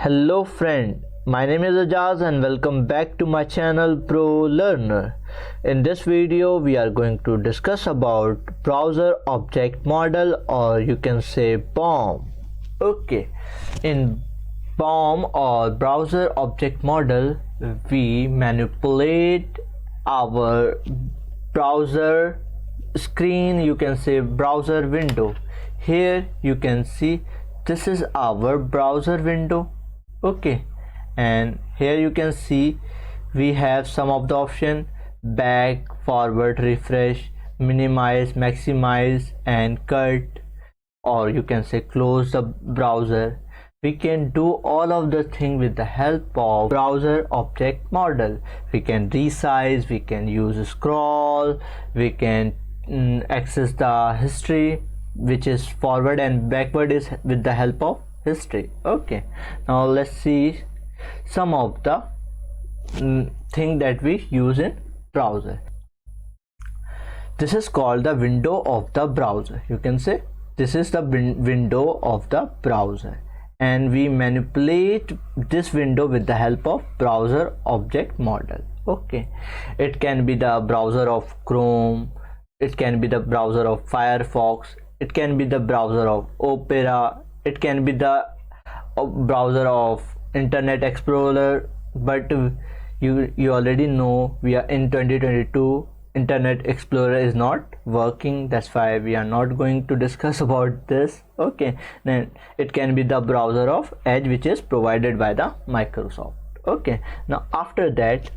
Hello friend, my name is Ajaz and welcome back to my channel Pro Learner. In this video we are going to discuss about browser object model, or you can say BOM. Okay, in BOM or browser object model we manipulate our browser screen, you can say browser window. Here you can see this is our browser window. Okay, and here you can see we have some of the option: back, forward, refresh, minimize, maximize, and cut, or you can say close the browser. We can do all of the thing with the help of browser object model. We can resize, we can use scroll, we can access the history, which is forward and backward is with the help of history. Okay, now let's see some of the thing that we use in browser. This is called the window of the browser. You can say this is the window of the browser, and we manipulate this window with the help of browser object model. Okay, it can be the browser of Chrome, it can be the browser of Firefox, it can be the browser of Opera, it can be the browser of Internet Explorer. But you already know we are in 2022, Internet Explorer is not working, that's why we are not going to discuss about this. Okay, then it can be the browser of Edge, which is provided by the Microsoft. Okay, now after that,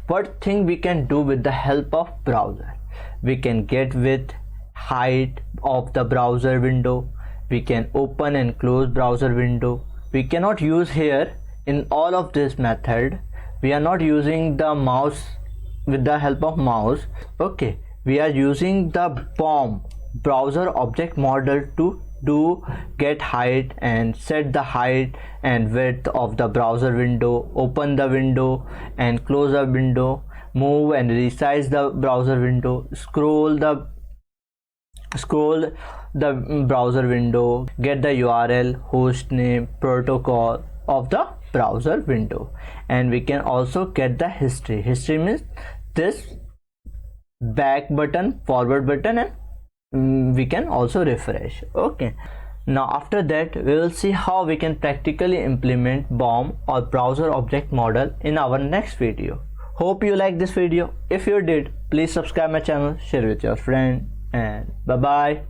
what thing we can do with the help of browser? We can get with height of the browser window, we can open and close browser window. We cannot use here in all of this method, we are not using the mouse with the help of mouse. Okay, we are using the BOM browser object model to do get height and set the height and width of the browser window, open the window and close the window, move and resize the browser window, scroll the browser window, get the URL, host name, protocol of the browser window. And we can also get the history. History means this back button, forward button, and we can also refresh. Okay, now after that we will see how we can practically implement BOM or browser object model in our next video. Hope you like this video. If you did, please subscribe my channel, share with your friend, and bye bye.